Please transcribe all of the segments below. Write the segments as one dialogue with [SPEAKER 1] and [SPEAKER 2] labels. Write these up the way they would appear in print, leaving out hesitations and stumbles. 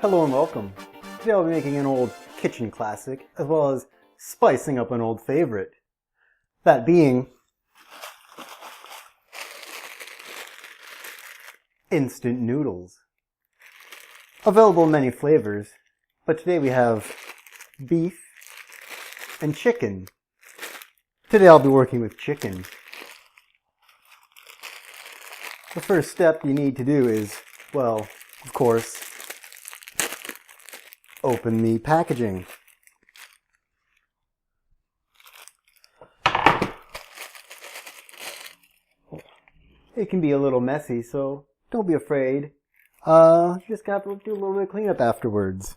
[SPEAKER 1] Hello and welcome. Today I'll be making an old kitchen classic, as well as spicing up an old favorite. That being instant noodles. Available in many flavors, but today we have beef and chicken. Today I'll be working with chicken. The first step you need to do is, well, of course, open the packaging. It can be a little messy, so don't be afraid. You just have to do a little bit of cleanup afterwards.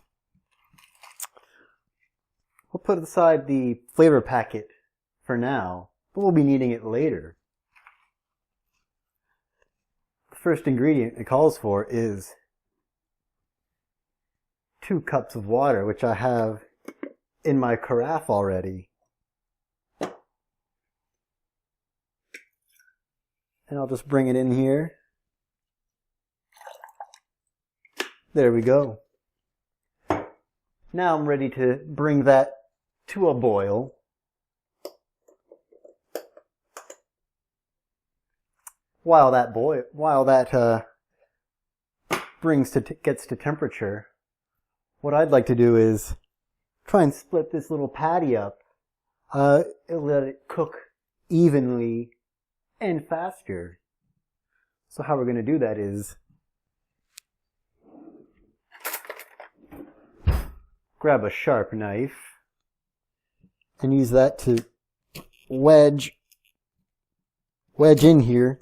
[SPEAKER 1] We'll put aside the flavor packet for now, but we'll be needing it later. The first ingredient it calls for is 2 cups of water, which I have in my carafe already. And I'll just bring it in here. There we go. Now I'm ready to bring that to a boil. While that gets to temperature, what I'd like to do is try and split this little patty up. It'll let it cook evenly and faster. So how we're going to do that is grab a sharp knife and use that to wedge in here.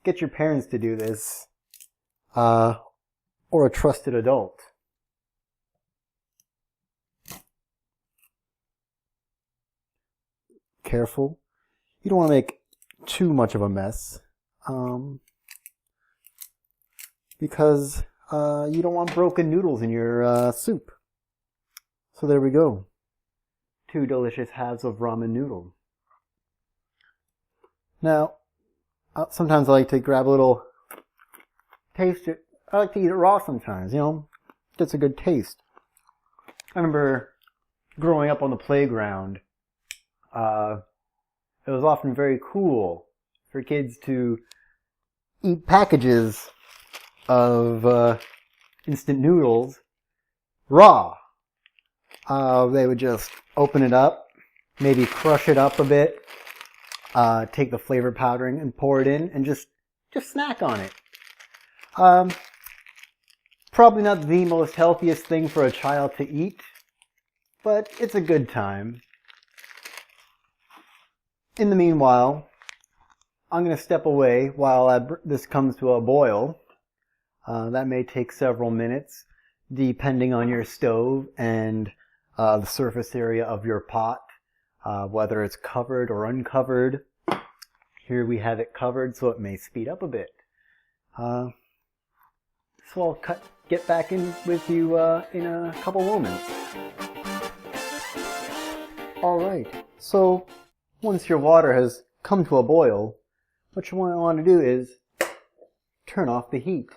[SPEAKER 1] Get your parents to do this, or a trusted adult. Careful. You don't want to make too much of a mess, because you don't want broken noodles in your soup. So there we go. 2 delicious halves of ramen noodle. Now, sometimes I like to grab a little taste it. I like to eat it raw sometimes, gets a good taste. I remember growing up on the playground, it was often very cool for kids to eat packages of instant noodles raw. They would just open it up, maybe crush it up a bit, take the flavor powdering and pour it in, and just snack on it. Probably not the most healthiest thing for a child to eat, but it's a good time. In the meanwhile, I'm going to step away while this comes to a boil. That may take several minutes, depending on your stove and the surface area of your pot, whether it's covered or uncovered. Here we have it covered, so it may speed up a bit. So I'll get back in with you in a couple moments. Alright, so once your water has come to a boil, what you want to do is turn off the heat.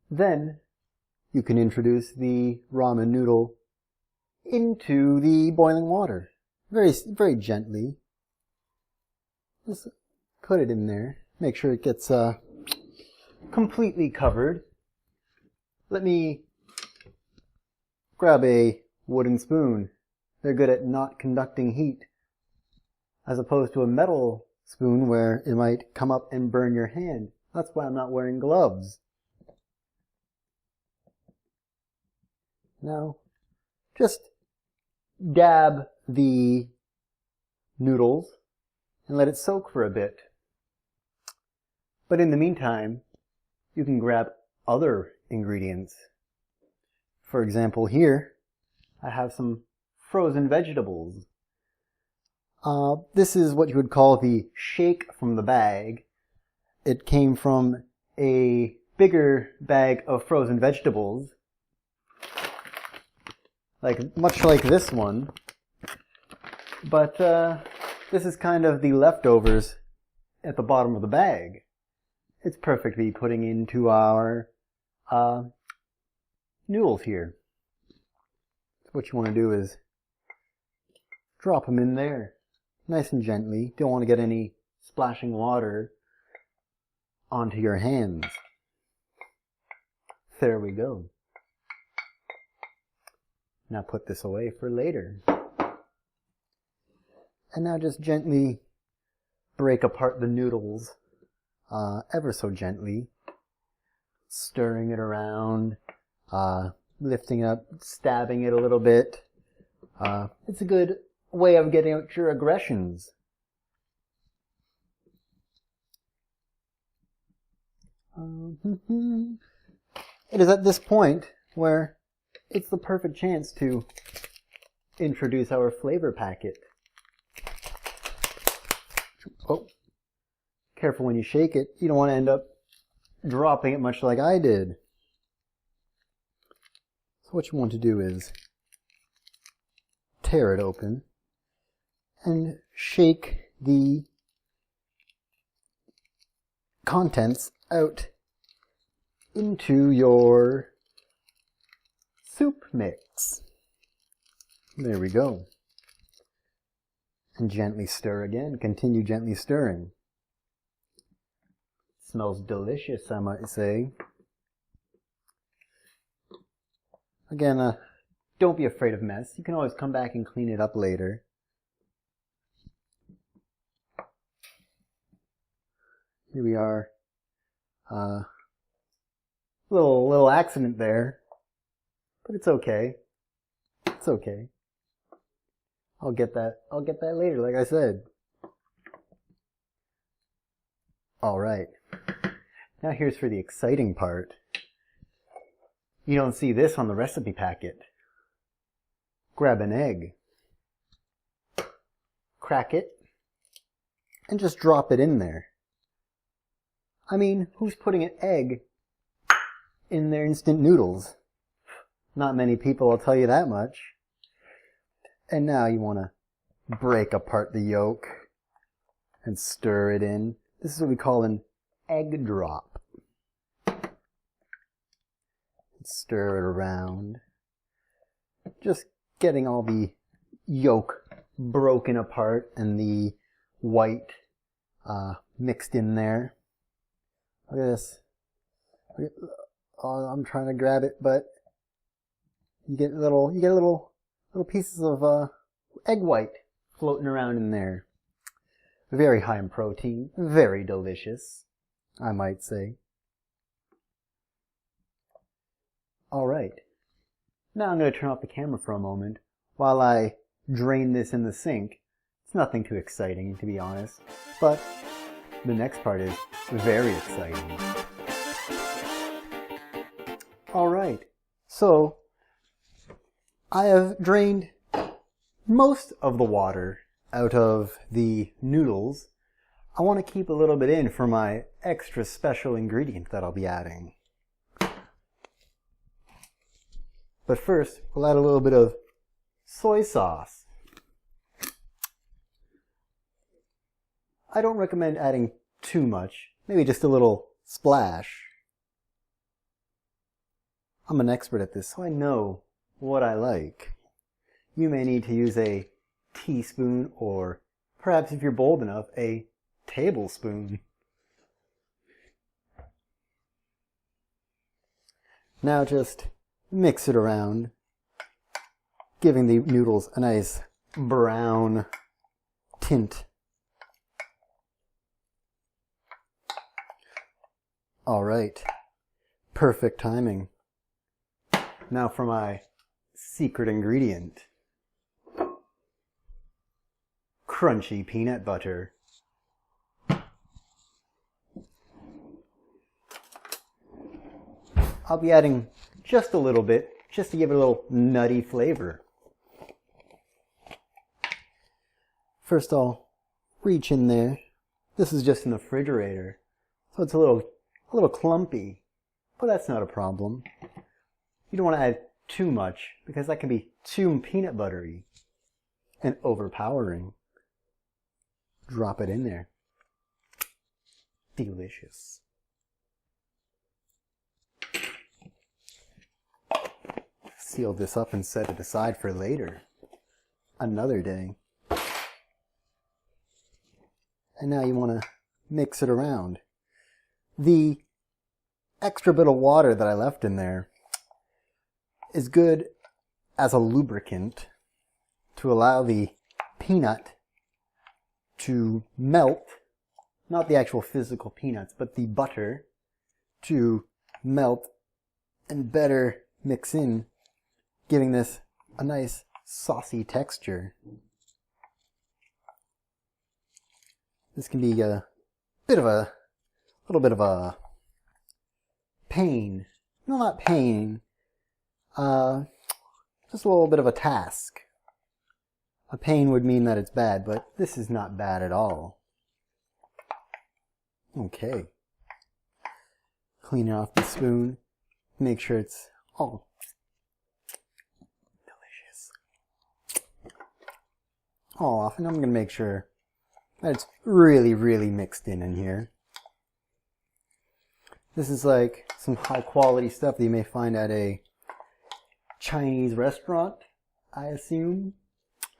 [SPEAKER 1] Then you can introduce the ramen noodle into the boiling water. Very, very gently. Just put it in there. Make sure it gets completely covered. Let me grab a wooden spoon. They're good at not conducting heat, as opposed to a metal spoon where it might come up and burn your hand. That's why I'm not wearing gloves. Now, just dab the noodles and let it soak for a bit. But in the meantime, you can grab other ingredients. For example, here, I have some frozen vegetables. This is what you would call the shake from the bag. It came from a bigger bag of frozen vegetables, much like this one. But this is kind of the leftovers at the bottom of the bag. It's perfectly putting into our noodles here. So what you want to do is drop them in there, nice and gently. Don't want to get any splashing water onto your hands. There we go. Now put this away for later. And now just gently break apart the noodles, ever so gently, stirring it around, lifting up, stabbing it a little bit. It's a good way of getting out your aggressions. It is at this point where it's the perfect chance to introduce our flavor packet. Oh, careful when you shake it. You don't want to end up dropping it much like I did. So what you want to do is tear it open and shake the contents out into your soup mix. There we go. And gently stir again. Continue gently stirring. Smells delicious, I might say. Again, don't be afraid of mess. You can always come back and clean it up later. Here we are. Little accident there, but it's okay. It's okay. I'll get that later, like I said. Alright. Now here's for the exciting part. You don't see this on the recipe packet. Grab an egg. Crack it. And just drop it in there. I mean, who's putting an egg in their instant noodles? Not many people, I'll tell you that much. And now you want to break apart the yolk and stir it in. This is what we call an egg drop. Stir it around. Just getting all the yolk broken apart and the white mixed in there. Look at this. I'm trying to grab it, but you get little pieces of egg white floating around in there. Very high in protein, very delicious, I might say. Alright, now I'm going to turn off the camera for a moment while I drain this in the sink. It's nothing too exciting, to be honest, but the next part is very exciting. Alright, so I have drained most of the water out of the noodles. I want to keep a little bit in for my extra special ingredient that I'll be adding. But first, we'll add a little bit of soy sauce. I don't recommend adding too much, maybe just a little splash. I'm an expert at this, so I know what I like. You may need to use a teaspoon, or perhaps if you're bold enough, a tablespoon. Now just mix it around, giving the noodles a nice brown tint. Alright, perfect timing. Now for my secret ingredient. Crunchy peanut butter. I'll be adding just a little bit, just to give it a little nutty flavor. First I'll reach in there. This is just in the refrigerator, so it's a little clumpy, but that's not a problem. You don't want to add too much, because that can be too peanut buttery and overpowering. Drop it in there. Delicious. seal this up and set it aside for later. Another day. And now you want to mix it around. The extra bit of water that I left in there is good as a lubricant to allow the peanut to melt, not the actual physical peanuts, but the butter to melt and better mix in, giving this a nice saucy texture. This can be a little bit of a pain. No, not pain. Just a little bit of a task. A pain would mean that it's bad, but this is not bad at all. Okay. Clean it off the spoon. Make sure it's all delicious. All off, and I'm going to make sure that it's really, really mixed in here. This is like some high quality stuff that you may find at a Chinese restaurant, I assume.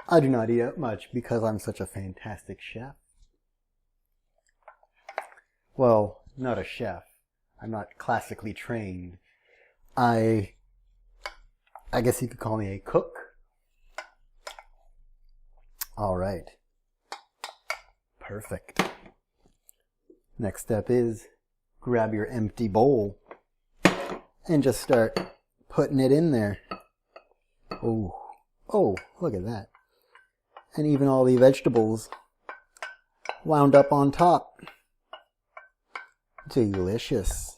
[SPEAKER 1] I do not eat out much because I'm such a fantastic chef. Well, not a chef. I'm not classically trained. I guess you could call me a cook. All right. Perfect. Next step is grab your empty bowl and just start putting it in there. Oh, look at that. And even all the vegetables wound up on top. Delicious.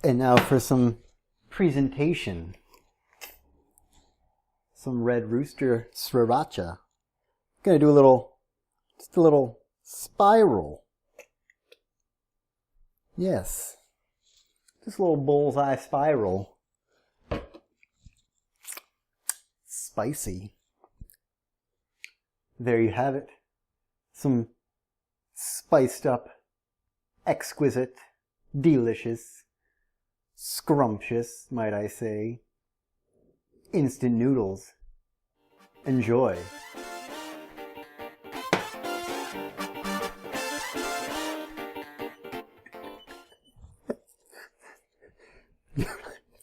[SPEAKER 1] And now for some presentation. Some red rooster sriracha. Gonna do just a little spiral. Yes. Just a little bullseye spiral. Spicy. There you have it. Some spiced up, exquisite, delicious, scrumptious, might I say, instant noodles. Enjoy.